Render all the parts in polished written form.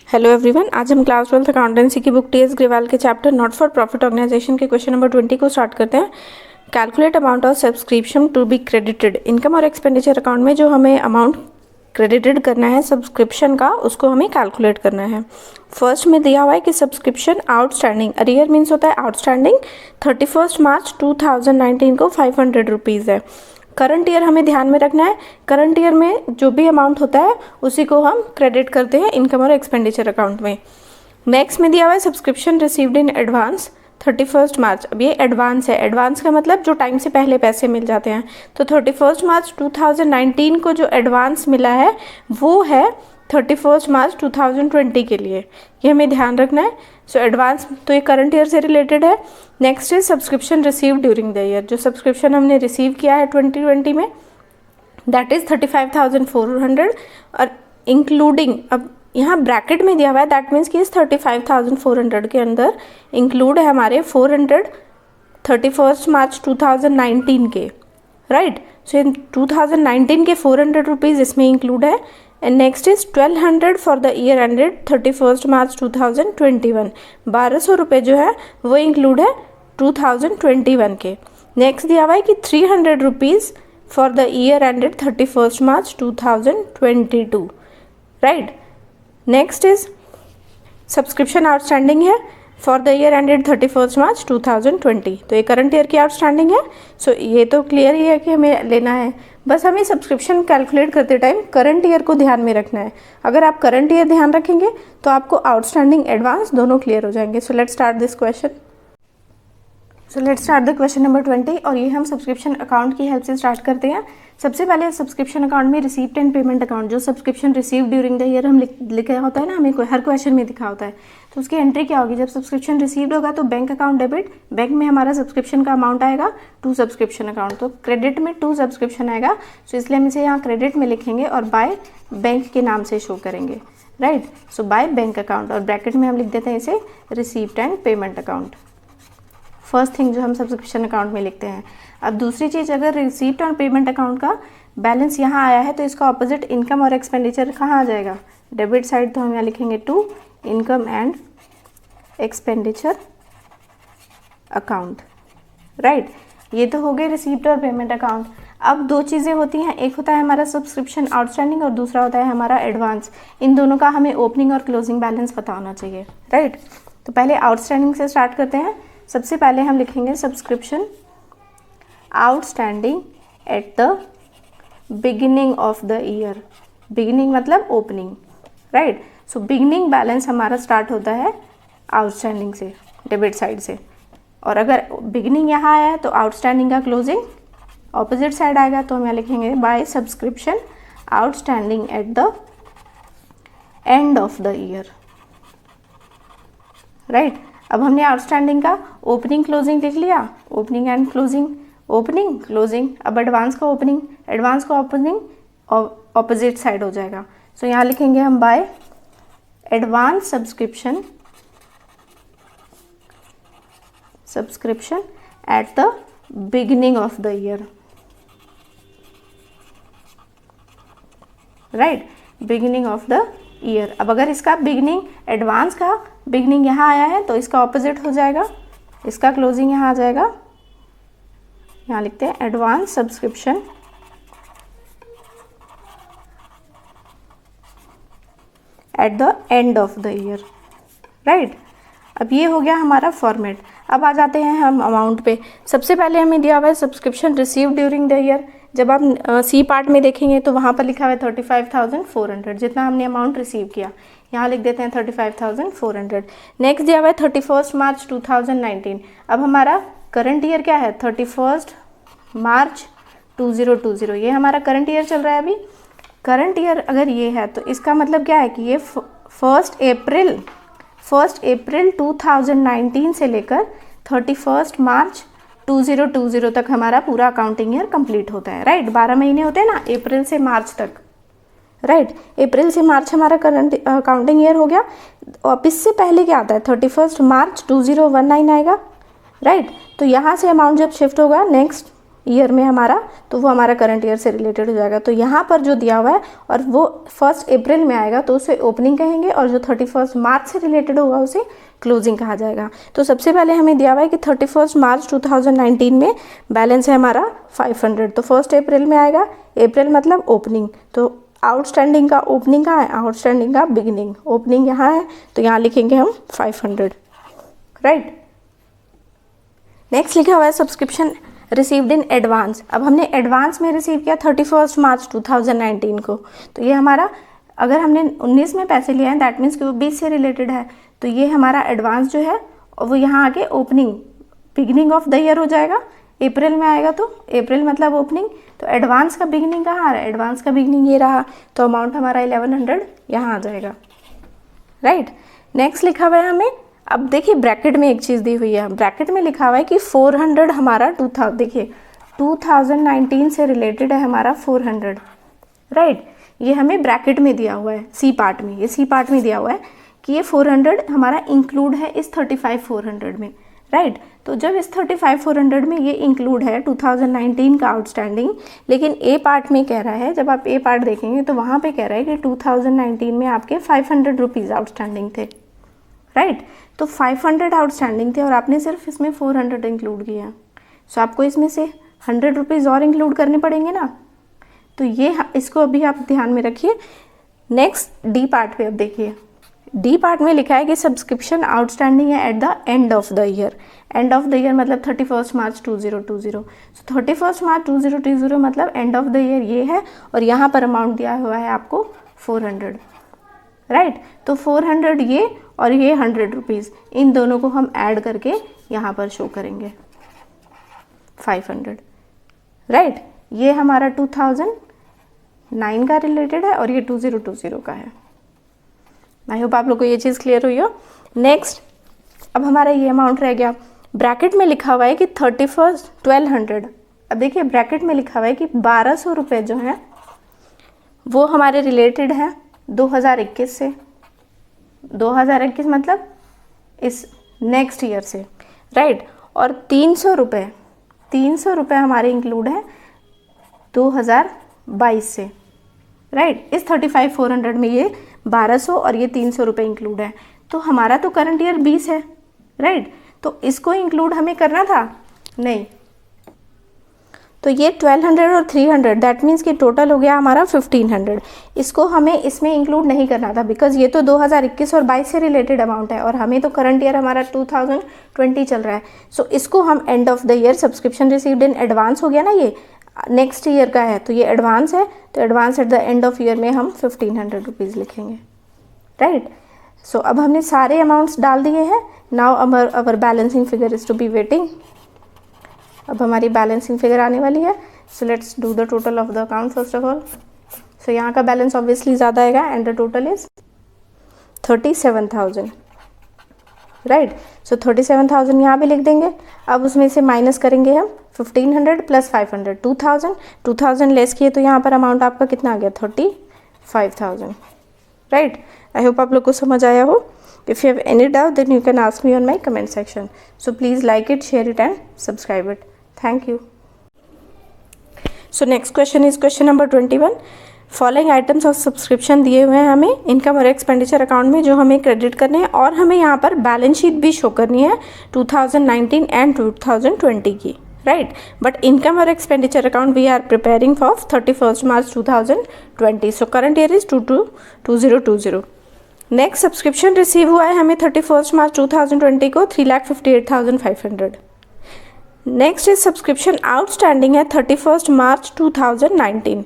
Hello everyone, आज हम class 12th accountancy की बुक टी.एस. ग्रेवाल के chapter not for profit organisation के क्वेश्चन नंबर 20 को स्टार्ट करते हैं। Calculate amount of subscription to be credited. Income और एक्सपेंडिचर अकाउंट में जो हमें अमाउंट क्रेडिटेड करना है सब्सक्रिप्शन का, उसको हमें कैलकुलेट करना है। फर्स्ट में दिया हुआ है कि सब्सक्रिप्शन आउटस्टैंडिंग, अरियर मीन्स होता है आउटस्टैंडिंग, 31 मार्च 2019 को 500 रुपीज़ है। करंट ईयर हमें ध्यान में रखना है, करंट ईयर में जो भी अमाउंट होता है उसी को हम क्रेडिट करते हैं इनकम और एक्सपेंडिचर अकाउंट में। नेक्स्ट में दिया हुआ है सब्सक्रिप्शन रिसीव्ड इन एडवांस 31 मार्च। अब ये एडवांस है, एडवांस का मतलब जो टाइम से पहले पैसे मिल जाते हैं। तो 31 मार्च 2019 को जो एडवांस मिला है वो है 31 मार्च 2020 के लिए, ये हमें ध्यान रखना है। सो एडवांस तो ये करंट ईयर से रिलेटेड है। Next is subscription receive during the year, जो सब्सक्रिप्शन हमने रिसीव किया है 2020 में, दैट इज 35,400 और इंक्लूडिंग, अब यहाँ ब्रैकेट में दिया हुआ है, दैट मीन्स कि इस 35,400 के अंदर इंक्लूड है हमारे 400 31 मार्च 2019 के, राइट। सो 2019 के 400 रुपीज़ इसमें इंक्लूड है। And next is 1200 for the year ended 31 मार्च 2021, 1200 रुपये जो है वो इंक्लूड है 2021 के। नेक्स्ट दिया हुआ है कि 300 rupees for the year ended 31 March 2022, right. Next is subscription outstanding है for the year ended 31 March 2020, तो ये करंट ईयर की आउटस्टैंडिंग है। सो ये तो क्लियर ही है कि हमें लेना है, बस हमें सब्सक्रिप्शन कैलकुलेट करते टाइम करंट ईयर को ध्यान में रखना है। अगर आप करंट ईयर ध्यान रखेंगे तो आपको आउटस्टैंडिंग एडवांस दोनों क्लियर हो जाएंगे। सो let's start this question. So let's start the question number 20 और ये हम सब्सक्रिप्शन अकाउंट की हेल्प से स्टार्ट करते हैं। सबसे पहले सब्सक्रिप्शन अकाउंट में रिसीप्ट एंड पेमेंट अकाउंट, जो subscription receive during the year हम लिखा होता है ना, हमें हर क्वेश्चन में दिखा होता है, तो उसकी एंट्री क्या होगी। जब सब्सक्रिप्शन रिसीव्ड होगा तो बैंक अकाउंट डेबिट, बैंक में हमारा सब्सक्रिप्शन का अमाउंट आएगा, टू सब्सक्रिप्शन अकाउंट, तो क्रेडिट में टू सब्सक्रिप्शन आएगा, सो इसलिए हम इसे यहाँ क्रेडिट में लिखेंगे और बाय बैंक के नाम से शो करेंगे, right. So by bank account और ब्रैकेट में हम लिख देते हैं इसे receipt and payment account. First thing जो हम सब्सक्रिप्शन अकाउंट में लिखते हैं। अब दूसरी चीज़, अगर रिसीप्ट और पेमेंट अकाउंट का बैलेंस यहाँ आया है तो इसका ऑपोजिट इनकम और एक्सपेंडिचर कहाँ आ जाएगा, डेबिट साइड, तो हम यहाँ लिखेंगे to income and expenditure account, right. ये तो हो गए रिसीप्ट और पेमेंट अकाउंट। अब दो चीज़ें होती हैं, एक होता है हमारा सब्सक्रिप्शन आउटस्टैंडिंग और दूसरा होता है हमारा एडवांस। इन दोनों का हमें ओपनिंग और क्लोजिंग बैलेंस पता होना चाहिए, राइट। तो पहले आउटस्टैंडिंग से स्टार्ट करते हैं। सबसे पहले हम लिखेंगे subscription outstanding at the beginning of the year, beginning मतलब opening, right. So beginning balance हमारा स्टार्ट होता है आउटस्टैंडिंग से, डेबिट साइड से, और अगर बिगिनिंग यहाँ आया है तो आउटस्टैंडिंग का क्लोजिंग ऑपोजिट साइड आएगा, तो हम यहाँ लिखेंगे by subscription outstanding at the end of the year, right. अब हमने आउटस्टैंडिंग का ओपनिंग क्लोजिंग लिख लिया, opening and closing, opening closing. अब एडवांस का ओपनिंग, एडवांस का ओपनिंग ऑपोजिट साइड हो जाएगा, सो यहाँ लिखेंगे हम by advance subscription at the beginning of the year, right, beginning of the year. अब अगर इसका बिगिनिंग, एडवांस का बिगिनिंग यहाँ आया है तो इसका ऑपोजिट हो जाएगा, इसका क्लोजिंग यहाँ आ जाएगा, यहाँ लिखते हैं advance subscription at the end of the year, right. अब ये हो गया हमारा फॉर्मेट। अब आ जाते हैं हम अमाउंट पे। सबसे पहले हमें दिया हुआ है subscription receive during the year. जब आप सी पार्ट में देखेंगे तो वहाँ पर लिखा हुआ है 35,400, जितना हमने अमाउंट रिसीव किया, यहाँ लिख देते हैं 35,400। नेक्स्ट दिया हुआ है 31 मार्च 2019। अब हमारा करंट ईयर क्या है, 31 मार्च 2020, ये हमारा करंट ईयर चल रहा है अभी। करंट ईयर अगर ये है तो इसका मतलब क्या है कि ये 1 अप्रैल 2019 से लेकर 31 मार्च 2020 तक हमारा पूरा अकाउंटिंग ईयर कंप्लीट होता है, राइट। 12 महीने होते हैं ना, अप्रैल से मार्च तक, राइट। अप्रैल से मार्च हमारा करंट अकाउंटिंग ईयर हो गया। और इससे पहले क्या आता है, 31 मार्च 2019 आएगा, राइट। तो यहाँ से अमाउंट जब शिफ्ट होगा नेक्स्ट ईयर में हमारा, तो वो हमारा करंट ईयर से रिलेटेड हो जाएगा। तो यहाँ पर जो दिया हुआ है और वो 1 अप्रैल में आएगा तो उसे ओपनिंग कहेंगे, और जो 31 मार्च से रिलेटेड होगा उसे क्लोजिंग कहा जाएगा। तो सबसे पहले हमें दिया हुआ है कि 31 मार्च 2019 में बैलेंस है हमारा 500, तो 1 अप्रैल में आएगा। अप्रैल मतलब ओपनिंग, तो आउटस्टैंडिंग का ओपनिंग कहाँ है, आउटस्टैंडिंग का बिगिनिंग, ओपनिंग यहाँ है तो यहाँ लिखेंगे हम 500, राइट। नेक्स्ट लिखा हुआ है सब्सक्रिप्शन रिसीव्ड इन एडवांस। अब हमने एडवांस में रिसीव किया 31 मार्च 2019 को, तो ये हमारा, अगर हमने 19 में पैसे लिए हैं दैट मीन्स कि वो 20 से रिलेटेड है, तो ये हमारा एडवांस जो है वो यहाँ आके opening, beginning of the year हो जाएगा। अप्रैल में आएगा तो अप्रैल मतलब ओपनिंग, तो एडवांस का बिगिनिंग कहाँ आ रहा है, एडवांस का बिगिनिंग ये रहा, तो अमाउंट हमारा 1100 यहाँ आ जाएगा, राइट। नेक्स्ट लिखा हुआ है हमें, अब देखिए ब्रैकेट में एक चीज़ दी हुई है, ब्रैकेट में लिखा हुआ है कि 400 हमारा 2000, देखिए 2019 से रिलेटेड है हमारा 400, राइट। ये हमें ब्रैकेट में दिया हुआ है सी पार्ट में, ये सी पार्ट में दिया हुआ है कि ये 400 हमारा इंक्लूड है इस 35,400 में, राइट। तो जब इस 35,400 में ये इंक्लूड है 2019 का आउटस्टैंडिंग, लेकिन ए पार्ट में कह रहा है, जब आप ए पार्ट देखेंगे तो वहाँ पे कह रहा है कि 2019 में आपके 500 रुपीज़ आउटस्टैंडिंग थे, राइट। तो 500 आउटस्टैंडिंग थे और आपने सिर्फ इसमें 400 इंक्लूड किया, सो आपको इसमें से 100 रुपीज़ और इंक्लूड करने पड़ेंगे ना, तो ये इसको अभी आप ध्यान में रखिए। नेक्स्ट डी पार्ट पे अब देखिए, डी पार्ट में लिखा है कि सब्सक्रिप्शन आउटस्टैंडिंग है eight the end of the year, and of the year मतलब 31 मार्च 2020, सो 31 मार्च 2020 मतलब एंड ऑफ द ईयर ये है, और यहाँ पर अमाउंट दिया हुआ है आपको 400, राइट। तो 400 ये और ये 100 रुपीज़, इन दोनों को हम ऐड करके यहाँ पर शो करेंगे 500, राइट। ये हमारा 2009 का रिलेटेड है और ये 2020 का है। आई होप आप लोग को ये चीज़ क्लियर हुई हो। नेक्स्ट अब हमारा ये अमाउंट रह गया, ब्रैकेट में लिखा हुआ है कि 1200। अब देखिए ब्रैकेट में लिखा हुआ है कि 1200 रुपये जो हैं वो हमारे रिलेटेड हैं 2021 से, 2021 मतलब इस नेक्स्ट ईयर से, राइट। और 300 रुपये हमारे इंक्लूड हैं 2022 से, राइट। इस 35,400 में ये 1200 और ये 300 रुपये इंक्लूड है, तो हमारा तो करंट ईयर 20 है, राइट। तो इसको इंक्लूड हमें करना था नहीं, तो ये 1200 और 300 दैट मीन्स कि टोटल हो गया हमारा 1500। इसको हमें इसमें इंक्लूड नहीं करना था बिकॉज ये तो 2021 और 22 से रिलेटेड अमाउंट है और हमें तो करंट ईयर हमारा 2020 चल रहा है। सो इसको हम and of the year subscription received in advance हो गया ना, ये नेक्स्ट ईयर का है तो ये एडवांस है, तो advance at the end of year में हम 1500 रुपीज़ लिखेंगे, राइट। सो अब हमने सारे अमाउंट्स डाल दिए हैं। Now our balancing figure is to be waiting. अब हमारी बैलेंसिंग फिगर आने वाली है। So let's do the total of the account first of all. So यहाँ का बैलेंस ऑब्वियसली ज़्यादा आएगा and the total is 37,000, right. So 37,000 यहाँ पे लिख देंगे। अब उसमें से माइनस करेंगे हम 1500 प्लस 500, 2000 लेस किए तो यहाँ पर अमाउंट आपका कितना आ गया 35,000, राइट। आई होप आप लोग को समझ आया हो। If you have any doubt then you can ask me on my comment section. So please like it, share it and subscribe it. Thank you. So next question is question number 21. Following items of subscription दिए हुए हैं हमें income और expenditure account में जो हमें credit करने हैं और हमें यहाँ पर बैलेंस शीट भी शो करनी है 2019 एंड 2020 की, राइट। बट इनकम और expenditure account we are preparing for 31 March 2020। So current year is 2020। Next subscription receive हुआ है हमें 31 मार्च 2020 को 3,58,500। नेक्स्ट इज सब्सक्रिप्शन आउटस्टैंडिंग है 31 मार्च 2019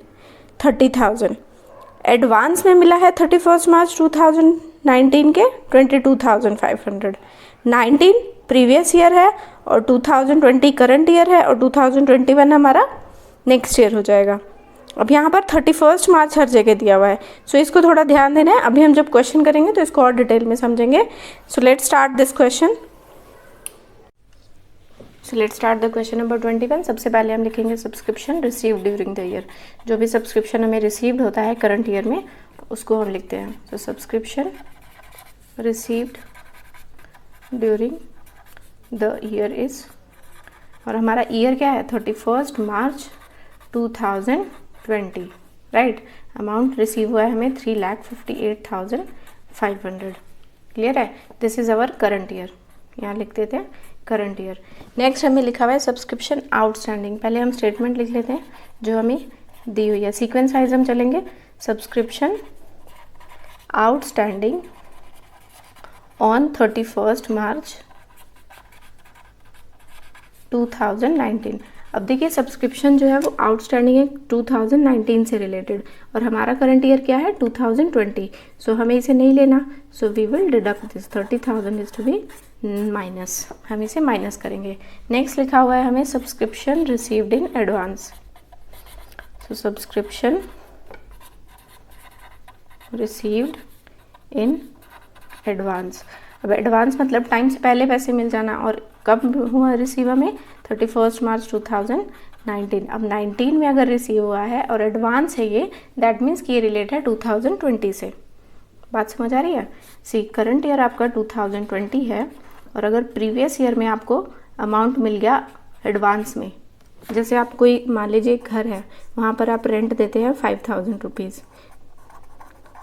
30,000। एडवांस में मिला है 31 मार्च 2019 के 22,500। 19 प्रीवियस ईयर है और 2020 करंट ईयर है और 2021 हमारा नेक्स्ट ईयर हो जाएगा। अब यहाँ पर 31 मार्च हर जगह दिया हुआ है, सो इसको थोड़ा ध्यान देना है। अभी हम जब क्वेश्चन करेंगे तो इसको और डिटेल में समझेंगे। सो let's start this question. So let's start the question number 21। सबसे पहले हम लिखेंगे subscription received during the year. जो भी सब्सक्रिप्शन हमें रिसीव्ड होता है करंट ईयर में उसको हम लिखते हैं। So subscription received during the year is और हमारा ईयर क्या है 31 मार्च 2020, राइट। अमाउंट रिसीव हुआ है हमें 3,58,500, क्लियर है। This is our current year, यहाँ लिख देते हैं करंट ईयर। नेक्स्ट हमें लिखा हुआ है सब्सक्रिप्शन आउटस्टैंडिंग। पहले हम स्टेटमेंट लिख लेते हैं जो हमें दी हुई है, सीक्वेंस वाइज हम चलेंगे। सब्सक्रिप्शन आउटस्टैंडिंग ऑन 31 मार्च 2019। अब देखिए सब्सक्रिप्शन जो है वो आउटस्टैंडिंग है 2019 से रिलेटेड, और हमारा करंट ईयर क्या है 2020। सो हमें इसे नहीं लेना, so we will deduct this 30,000 is to be minus, हम इसे माइनस करेंगे। नेक्स्ट लिखा हुआ है हमें subscription received in advance. So subscription received in advance. अब एडवांस मतलब टाइम से पहले पैसे मिल जाना, और कब हुआ रिसीव हमें 31 मार्च 2019। अब 19 में अगर रिसीव हुआ है और एडवांस है ये, दैट मीन्स कि ये रिलेटेड है 2020 से। बात समझ आ रही है। सी करंट ईयर आपका 2020 है, और अगर प्रीवियस ईयर में आपको अमाउंट मिल गया एडवांस में, जैसे आप कोई मान लीजिए एक घर है, वहाँ पर आप रेंट देते हैं 5,000 रुपीज़,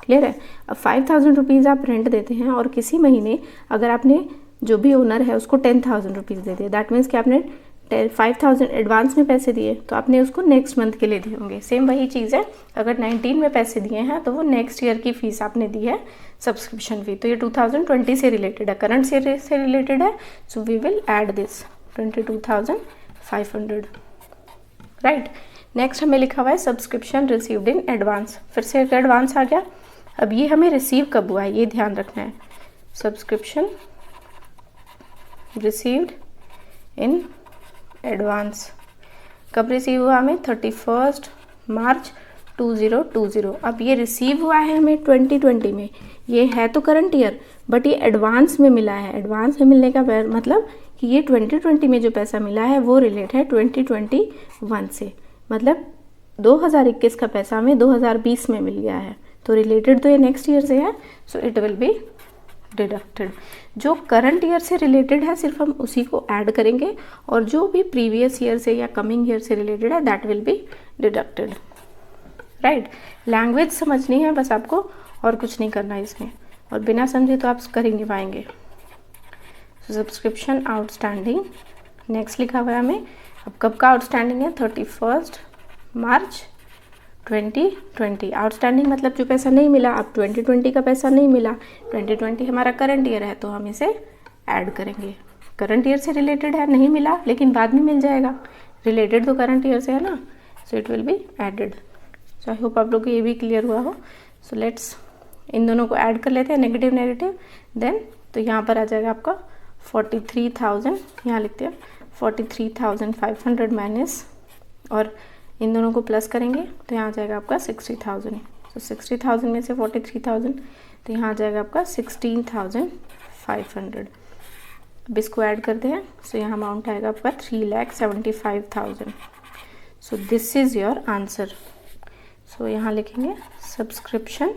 क्लियर है। अब 5,000 रुपीज़ आप रेंट देते हैं, और किसी महीने अगर आपने जो भी ओनर है उसको 10,000 रुपीज़ दे दिए, दैट मीन्स कि आपने 5,000 एडवांस में पैसे दिए, तो आपने उसको नेक्स्ट मंथ के लिए दिए होंगे। सेम वही चीज़ है, अगर 19 में पैसे दिए हैं तो वो नेक्स्ट ईयर की फीस आपने दी है सब्सक्रिप्शन फी, तो ये 2020 से रिलेटेड है, करंट ईयर से रिलेटेड है। So we will add this 22,500, right. Next हमें लिखा हुआ है सब्सक्रिप्शन रिसीव्ड इन एडवांस। फिर से एक एडवांस आ गया। अब ये हमें रिसीव कब हुआ है ये ध्यान रखना है। सब्सक्रिप्शन रिसीव्ड इन एडवांस कब रिसीव हुआ हमें 31 मार्च 2020। अब ये रिसीव हुआ है हमें 2020 में, ये है तो करंट ईयर बट ये एडवांस में मिला है। एडवांस में मिलने का मतलब कि ये 2020 में जो पैसा मिला है वो रिलेट है 2021 से, मतलब 2021 का पैसा हमें 2020 में मिल गया है, तो रिलेटेड तो ये नेक्स्ट ईयर से है, सो इट विल बी डिडक्टेड। जो करंट ईयर से रिलेटेड है सिर्फ हम उसी को ऐड करेंगे, और जो भी प्रीवियस ईयर से या कमिंग ईयर से रिलेटेड है that will be deducted, right. Language समझनी है बस आपको, और कुछ नहीं करना इसमें, और बिना समझे तो आप कर ही नहीं पाएंगे। सब्सक्रिप्शन आउटस्टैंडिंग, नेक्स्ट लिखा हुआ है हमें, अब कब का आउटस्टैंडिंग है 31 मार्च 2020। आउटस्टैंडिंग मतलब जो पैसा नहीं मिला, अब 2020 का पैसा नहीं मिला, 2020 हमारा करंट ईयर है तो हम इसे ऐड करेंगे। करंट ईयर से रिलेटेड है, नहीं मिला लेकिन बाद में मिल जाएगा, रिलेटेड तो करंट ईयर से है ना, so it will be added. So I hope आप लोग को ये भी क्लियर हुआ हो। सो लेट्स इन दोनों को ऐड कर लेते हैं, नेगेटिव नेगेटिव, देन तो यहाँ पर आ जाएगा आपका 43,000, यहाँ लिखते हैं 43,500 माइनस, और इन दोनों को प्लस करेंगे तो यहाँ आ जाएगा आपका 60,000। तो 60,000 में से 43,000 तो यहाँ आ जाएगा आपका 16,500। अब इसको ऐड करते हैं, सो यहाँ अमाउंट आएगा आपका 3,75,000। So this is your answer. So यहाँ लिखेंगे सब्सक्रिप्शन,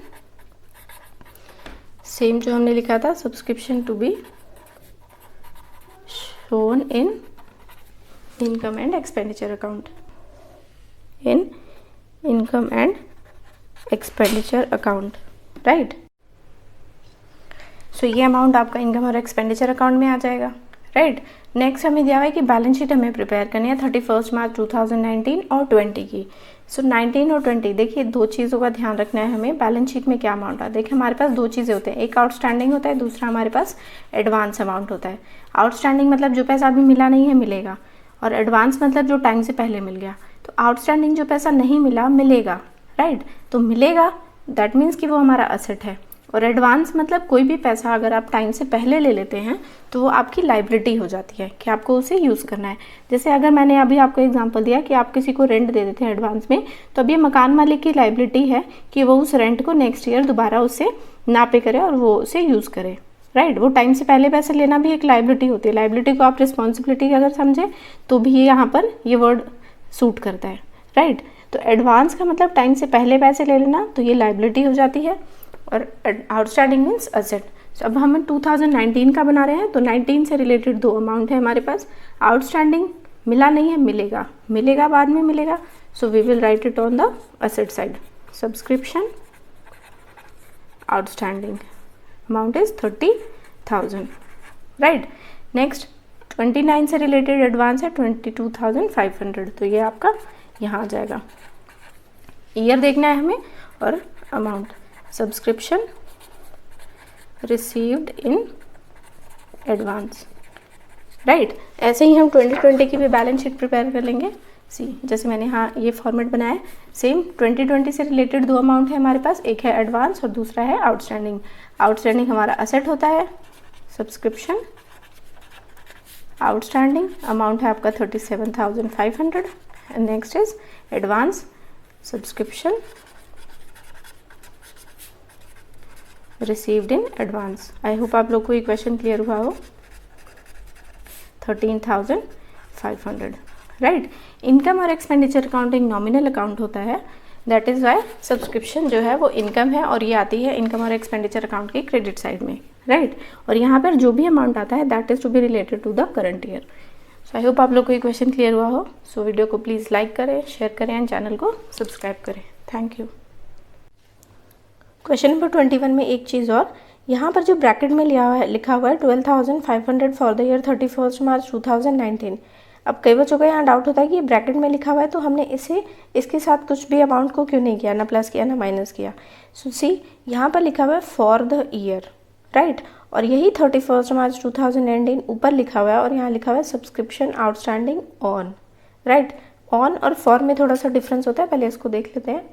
सेम जो हमने लिखा था, subscription to be shown in income and expenditure account, in income and expenditure account, right. So ये अमाउंट आपका इनकम और एक्सपेंडिचर अकाउंट में आ जाएगा, राइट। नेक्स्ट हमें दिया हुआ है कि बैलेंस शीट हमें प्रिपेयर करनी है 31 मार्च 2019 और 20 की। सो 19 और 20, देखिए दो चीज़ों का ध्यान रखना है हमें, बैलेंस शीट में क्या अमाउंट है। देखिए हमारे पास दो चीज़ें होते हैं, एक आउटस्टैंडिंग होता है, दूसरा हमारे पास एडवांस अमाउंट होता है। आउटस्टैंडिंग मतलब जो पैसा अभी मिला नहीं है मिलेगा, और एडवांस मतलब जो टाइम से पहले मिल गया। तो आउटस्टैंडिंग जो पैसा नहीं मिला मिलेगा, राइट, तो मिलेगा दैट मीन्स कि वो हमारा असेट है, और एडवांस मतलब कोई भी पैसा अगर आप टाइम से पहले ले लेते हैं तो वो आपकी लाइबिलिटी हो जाती है कि आपको उसे यूज़ करना है। जैसे अगर मैंने अभी आपको एग्जांपल दिया कि आप किसी को रेंट दे देते हैं एडवांस में, तो अब ये मकान मालिक की लाइबिलिटी है कि वो उस रेंट को नेक्स्ट ईयर दोबारा उससे ना पे करे और वो उसे यूज़ करे, राइट। वो टाइम से पहले पैसे लेना भी एक लाइबिलिटी होती है। लाइबिलिटी को आप रिस्पॉन्सिबिलिटी अगर समझे तो भी यहाँ पर ये वर्ड सूट करता है, राइट। तो एडवांस का मतलब टाइम से पहले पैसे ले लेना, तो ये लाइबिलिटी हो जाती है, और आउटस्टैंडिंग मीन्स असेट। तो अब हम 2019 का बना रहे हैं, तो 19 से रिलेटेड दो अमाउंट है हमारे पास, आउटस्टैंडिंग मिला नहीं है, मिलेगा, मिलेगा बाद में मिलेगा, so we will write it on the asset side. Subscription outstanding amount is 30,000, right. Next 29 से रिलेटेड एडवांस है 22,500, तो ये आपका यहाँ आ जाएगा। ईयर देखना है हमें और amount, subscription received in advance, right. ऐसे ही हम 2020 की भी बैलेंस शीट प्रिपेयर कर लेंगे। सी जैसे मैंने हाँ ये फॉर्मेट बनाया है, सेम 2020 से रिलेटेड दो अमाउंट है हमारे पास, एक है एडवांस और दूसरा है आउटस्टैंडिंग। आउटस्टैंडिंग हमारा असेट होता है, सब्सक्रिप्शन आउटस्टैंडिंग अमाउंट है आपका 37,500 and next is advance subscription received in advance. I hope आप लोग को ये क्वेश्चन क्लियर हुआ हो। 13,500, राइट। इनकम और एक्सपेंडिचर अकाउंटिंग नॉमिनल अकाउंट होता है, दैट इज वाई सब्सक्रिप्शन जो है वो इनकम है और ये आती है इनकम और एक्सपेंडिचर अकाउंट की क्रेडिट साइड में, राइट। और यहाँ पर जो भी अमाउंट आता है that is to be related to the current year. So I hope आप लोग को ये क्वेश्चन क्लियर हुआ हो। सो वीडियो को प्लीज़ लाइक करें, शेयर करें एंड चैनल को सब्सक्राइब करें। Thank you. क्वेश्चन नंबर 21 में एक चीज़ और, यहाँ पर जो ब्रैकेट में लिखा हुआ है 12,500 फॉर द ईयर 31 मार्च 2019। अब कई बच्चों का यहाँ डाउट होता है कि ये ब्रैकेट में लिखा हुआ है तो हमने इसके साथ कुछ भी अमाउंट को क्यों नहीं किया, ना प्लस किया ना माइनस किया। सो सी यहाँ पर लिखा हुआ है फॉर द ईयर, राइट। और यही 31 मार्च 2019 ऊपर लिखा हुआ है और यहाँ लिखा हुआ है subscription outstanding on, right. On और फॉर में थोड़ा सा डिफरेंस होता है, पहले इसको देख लेते हैं।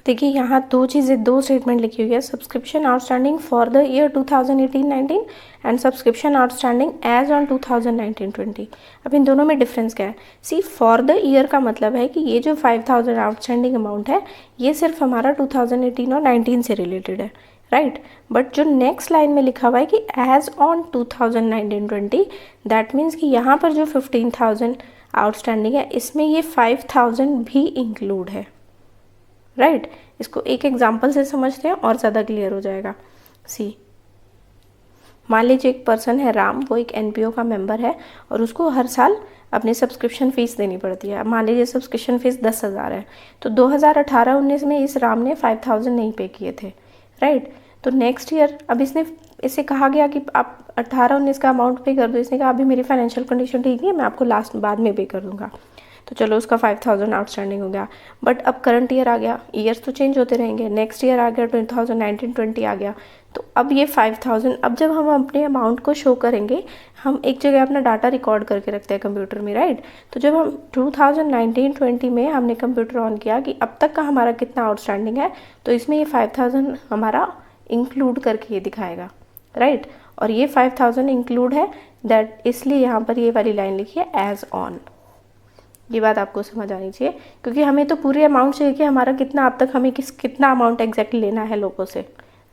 देखिए यहाँ दो स्टेटमेंट लिखी हुई है, subscription outstanding for the year 2018-19 and subscription outstanding as on 2019-20। अब इन दोनों में डिफरेंस क्या है? सी फॉर द ईयर का मतलब है कि ये जो 5,000 आउटस्टैंडिंग अमाउंट है ये सिर्फ हमारा 2018 और 19 से रिलेटेड है, राइट। बट जो नेक्स्ट लाइन में लिखा हुआ है कि एज ऑन 2019-20, दैट मीन्स कि यहाँ पर जो 15,000 आउटस्टैंडिंग है इसमें ये 5,000 भी इंक्लूड है, राइट। इसको एक एग्जाम्पल से समझते हैं और ज़्यादा क्लियर हो जाएगा। सी मान लीजिए एक पर्सन है राम, वो एक एनपीओ का मेंबर है और उसको हर साल अपनी सब्सक्रिप्शन फ़ीस देनी पड़ती है। मान लीजिए सब्सक्रिप्शन फ़ीस 10,000 है, तो 2018-19 में इस राम ने 5,000 नहीं पे किए थे, राइट। तो नेक्स्ट ईयर अब इससे कहा गया कि आप 18-19 का अमाउंट पे कर दो। इसने कहा अभी मेरी फाइनेंशियल कंडीशन ठीक नहीं है, मैं आपको बाद में पे कर दूंगा। तो चलो उसका 5,000 आउटस्टैंडिंग हो गया। बट अब करंट ईयर आ गया, ईयर्स तो चेंज होते रहेंगे, नेक्स्ट ईयर आ गया 2019-20 आ गया, तो अब ये 5,000, अब जब हम अपने अमाउंट को शो करेंगे, हम एक जगह अपना डाटा रिकॉर्ड करके रखते हैं कंप्यूटर में, राइट। तो जब हम 2019-20 में हमने कंप्यूटर ऑन किया कि अब तक का हमारा कितना आउटस्टैंडिंग है, तो इसमें ये 5,000 हमारा इंक्लूड करके ये दिखाएगा, राइट। और ये 5,000 इंक्लूड है, दैट इसलिए यहाँ पर ये वाली लाइन लिखी है एज ऑन। ये बात आपको समझ आनी चाहिए, क्योंकि हमें तो पूरे अमाउंट चाहिए कि हमारा कितना अब तक हमें कितना अमाउंट एग्जैक्टली लेना है लोगों से,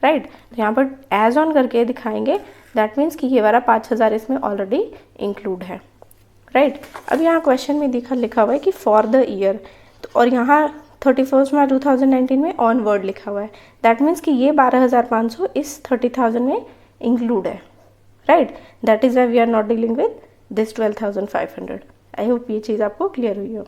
राइट। तो यहाँ पर एज ऑन करके दिखाएंगे, दैट मीन्स कि ये वाला 5,000 इसमें ऑलरेडी इंक्लूड है, राइट। अब यहाँ क्वेश्चन में लिखा हुआ है कि फॉर द ईयर, तो और यहाँ 31 मार्च 2019 में ऑन वर्ड लिखा हुआ है, दैट मीन्स कि ये 12,500 इस 30,000 में इंक्लूड है, right. That is why we are not dealing with this 12,500। I hope ये चीज़ आपको क्लियर हुई हो।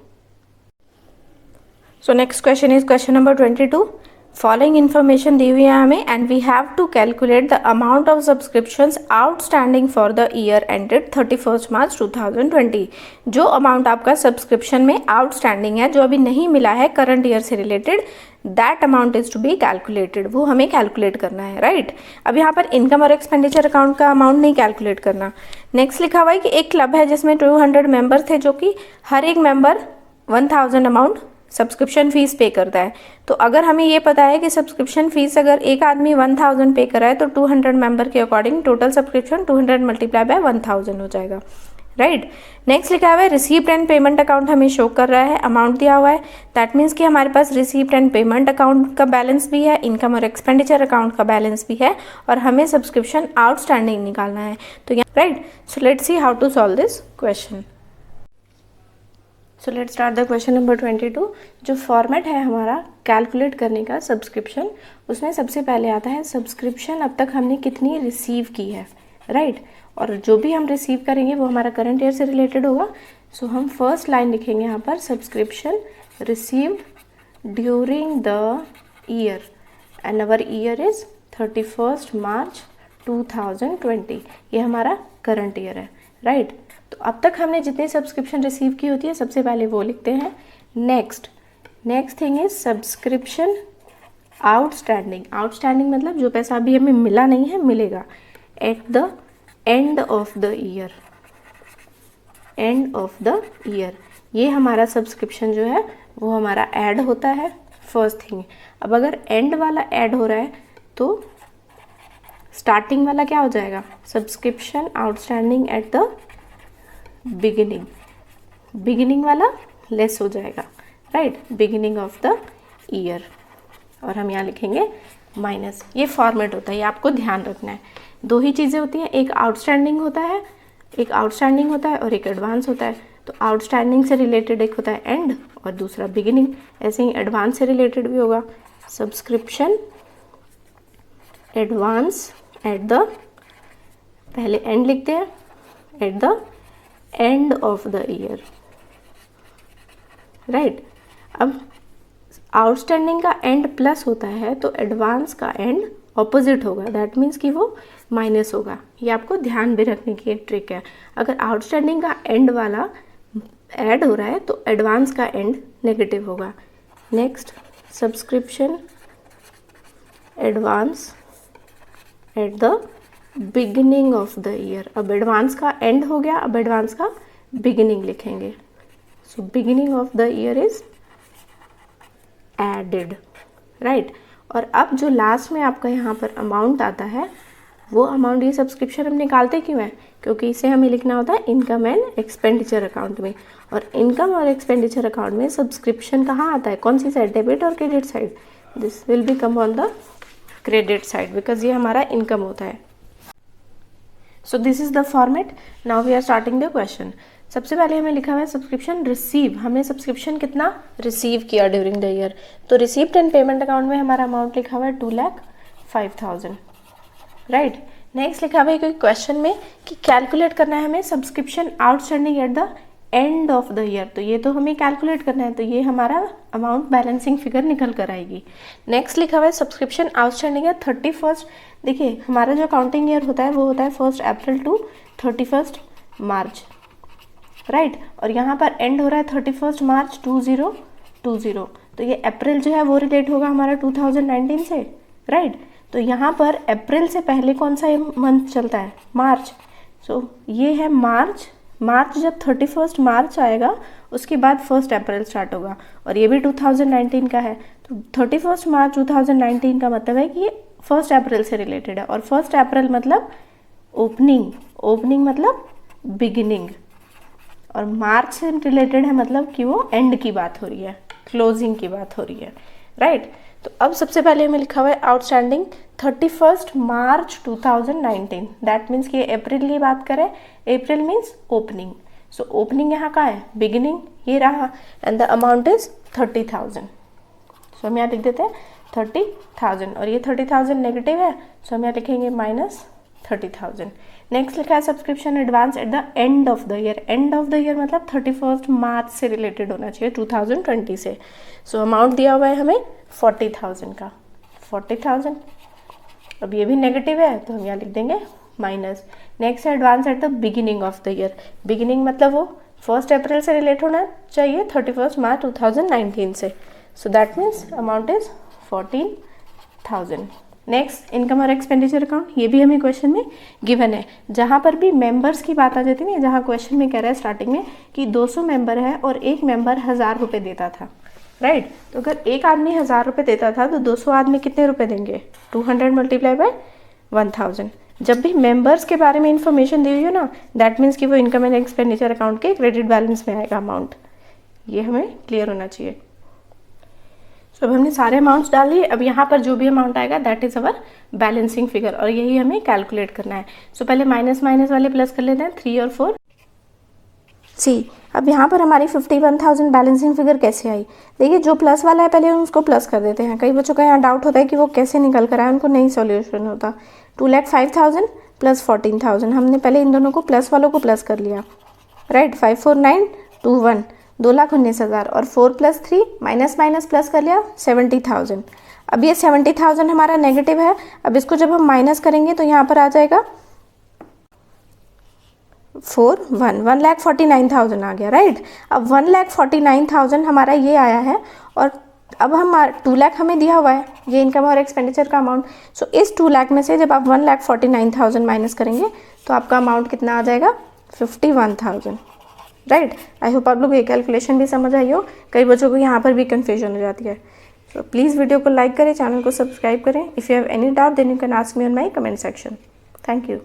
So next question is question number 22। Following information दी हुई है हमें and we have to calculate the amount of subscriptions outstanding for the year ended 31 March 2020। जो अमाउंट आपका सब्सक्रिप्शन में आउटस्टैंडिंग है, जो अभी नहीं मिला है करंट ईयर से related, that amount is to be calculated, वो हमें कैलकुलेट करना है, राइट। अब यहाँ पर इनकम और एक्सपेंडिचर अकाउंट का अमाउंट नहीं कैलकुलेट करना। नेक्स्ट लिखा हुआ है कि एक क्लब है जिसमें 200 मेंबर थे, जो कि हर एक मेंबर 1,000 अमाउंट सब्सक्रिप्शन फीस पे करता है। तो अगर हमें ये पता है कि सब्सक्रिप्शन फीस अगर एक आदमी 1,000 पे कर रहा है, तो 200 मेंबर के according total subscription 200 multiply by 1,000 हो जाएगा, राइट। नेक्स्ट लिखा हुआ है रिसीप्ट एंड पेमेंट अकाउंट हमें शो कर रहा है, अमाउंट दिया हुआ है, दैट मीन्स कि हमारे पास रिसीप्ट एंड पेमेंट अकाउंट का बैलेंस भी है, इनकम और एक्सपेंडिचर अकाउंट का बैलेंस भी है, और हमें सब्सक्रिप्शन आउटस्टैंडिंग निकालना है। तो यहाँ right, so let's see how to solve this question. So let's start the question number 22। जो फॉर्मेट है हमारा कैलकुलेट करने का सब्सक्रिप्शन, उसमें सबसे पहले आता है सब्सक्रिप्शन अब तक हमने कितनी रिसीव की है, राइट। और जो भी हम रिसीव करेंगे वो हमारा करंट ईयर से रिलेटेड होगा। सो हम फर्स्ट लाइन लिखेंगे यहाँ पर subscription received during the year and our year is 31 March 2020। ये हमारा करंट ईयर है, राइट। तो अब तक हमने जितनी सब्सक्रिप्शन रिसीव की होती है सबसे पहले वो लिखते हैं। Next thing is subscription outstanding मतलब जो पैसा अभी हमें मिला नहीं है, मिलेगा eight the end of the year. ये हमारा सब्सक्रिप्शन जो है वो हमारा ऐड होता है, फर्स्ट थिंग। अब अगर एंड वाला ऐड हो रहा है तो स्टार्टिंग वाला क्या हो जाएगा, subscription outstanding at the beginning वाला लेस हो जाएगा, right, beginning of the year. और हम यहाँ लिखेंगे माइनस। ये फॉर्मेट होता है, ये आपको ध्यान रखना है। दो ही चीज़ें होती हैं, एक आउटस्टैंडिंग होता है और एक एडवांस होता है। तो आउटस्टैंडिंग से रिलेटेड एक होता है एंड और दूसरा बिगिनिंग। ऐसे ही एडवांस से रिलेटेड भी होगा, सब्सक्रिप्शन एडवांस एट द, पहले एंड लिखते हैं, eight the end of the year, right. अब आउटस्टैंडिंग का एंड प्लस होता है तो एडवांस का एंड ऑपोजिट होगा, दैट मीन्स कि वो माइनस होगा। ये आपको ध्यान भी रखने की एक ट्रिक है। अगर आउटस्टैंडिंग का एंड वाला ऐड हो रहा है तो एडवांस का एंड नेगेटिव होगा। Next subscription advance at the beginning of the year. अब एडवांस का एंड हो गया, अब एडवांस का बिगिनिंग लिखेंगे। So beginning of the year is added, right. और अब जो लास्ट में आपका यहाँ पर अमाउंट आता है वो अमाउंट, ये सब्सक्रिप्शन हम निकालते क्यों है, क्योंकि इसे हमें लिखना होता है इनकम एंड एक्सपेंडिचर अकाउंट में। और इनकम और एक्सपेंडिचर अकाउंट में सब्सक्रिप्शन कहाँ आता है, कौन सी साइड, डेबिट और credit side. This will be come on the credit side because ये हमारा इनकम होता है। So this is the format. Now we are starting the question. सबसे पहले हमें लिखा हुआ है सब्सक्रिप्शन रिसीव। हमने सब्सक्रिप्शन कितना रिसीव किया ड्यूरिंग द ईयर, तो रिसीव्ड एंड पेमेंट अकाउंट में हमारा अमाउंट लिखा हुआ है 2,05,000, राइट। नेक्स्ट लिखा हुआ है कोई क्वेश्चन में कि कैलकुलेट करना है हमें subscription outstanding at the end of the year. तो ये तो हमें कैलकुलेट करना है, तो ये हमारा अमाउंट बैलेंसिंग फिगर निकल कर आएगी। नेक्स्ट लिखा हुआ है सब्सक्रिप्शन आउटस्टैंडिंग है 31st। देखिए हमारा जो अकाउंटिंग ईयर होता है वो होता है 1 अप्रैल टू 31 मार्च, राइट। और यहाँ पर एंड हो रहा है 31 मार्च 2020। तो ये अप्रैल जो है वो रिलेट होगा हमारा 2019 से, राइट। तो यहाँ पर अप्रैल से पहले कौन सा मंथ चलता है, मार्च। सो ये है मार्च। जब 31 मार्च आएगा उसके बाद 1 अप्रैल स्टार्ट होगा और ये भी 2019 का है। तो 31 मार्च 2019 का मतलब है कि ये 1 अप्रैल से रिलेटेड है। और 1 अप्रैल मतलब ओपनिंग मतलब बिगिनिंग, और मार्च से रिलेटेड है मतलब कि वो एंड की बात हो रही है, क्लोजिंग की बात हो रही है, राइट। तो अब सबसे पहले हमें लिखा हुआ है आउटस्टैंडिंग 31 मार्च 2019, दैट मीन्स कि अप्रैल की बात करें, अप्रैल मीन्स ओपनिंग। सो ओपनिंग यहाँ का है, बिगिनिंग ये रहा, एंड द अमाउंट इज 30,000। सो हम यहाँ लिख देते हैं 30,000 और ये 30,000 नेगेटिव है, सो हम यहाँ लिखेंगे माइनस 30,000। नेक्स्ट लिखा है subscription advance at the end of the year. And of the year मतलब 31 मार्च से रिलेटेड होना चाहिए, 2020 से। सो अमाउंट दिया हुआ है हमें 40,000 का, 40,000। अब ये भी नेगेटिव है तो हम यहाँ लिख देंगे माइनस। नेक्स्ट है advance at the beginning of the year. Beginning मतलब वो 1 अप्रैल से रिलेट होना चाहिए 31 मार्च 2019 से। So that means amount is 14,000। Next income और एक्सपेंडिचर अकाउंट, ये भी हमें क्वेश्चन में गिवन है। जहाँ पर भी मेंबर्स की बात आ जाती है ना, जहाँ क्वेश्चन में कह रहा है स्टार्टिंग में कि 200 मेंबर है और एक मेंबर 1000 रुपये देता था, राइट। तो अगर एक आदमी 1000 रुपये देता था तो 200 आदमी कितने रुपए देंगे, 200 मल्टीप्लाई बाय 1000। जब भी मेंबर्स के बारे में इंफॉर्मेशन दी हुई हो ना, दैट मीन्स कि वो इनकम एंड एक्सपेंडिचर अकाउंट के क्रेडिट बैलेंस में आएगा अमाउंट। ये हमें क्लियर होना चाहिए। तो अब हमने सारे अमाउंट्स डाल लिए। अब यहाँ पर जो भी अमाउंट आएगा that is our balancing figure और यही हमें कैलकुलेट करना है। सो पहले माइनस वाले प्लस कर लेते हैं, 3 और 4। अब यहाँ पर हमारी 51,000 बैलेंसिंग फिगर कैसे आई। देखिए जो प्लस वाला है पहले हम उसको प्लस कर देते हैं। कई बच्चों का यहाँ डाउट होता है कि वो कैसे निकल कर आए, उनको नहीं सॉल्यूशन होता। 2,05,000 प्लस 14,000। हमने पहले इन दोनों को प्लस वालों को प्लस कर लिया, राइट। 54921 2,19,000 और 4 + 3 माइनस माइनस प्लस कर लिया 70,000। अब ये 70,000 हमारा नेगेटिव है। अब इसको जब हम माइनस करेंगे तो यहाँ पर आ जाएगा 1,49,000 आ गया, राइट। अब 1,49,000 हमारा ये आया है और अब हम 2 लाख हमें दिया हुआ है, ये इनकम और एक्सपेंडिचर का अमाउंट। सो इस 2 लाख में से जब आप 1,49,000 माइनस करेंगे तो आपका अमाउंट कितना आ जाएगा 51,000, राइट। आई होप आप लोग ये कैलकुलेशन भी समझ आई हो। कई बच्चों को यहाँ पर भी कन्फ्यूजन हो जाती है। तो प्लीज़ वीडियो को लाइक करें, चैनल को सब्सक्राइब करें। If you have any doubt then you can ask me on my comment section. Thank you.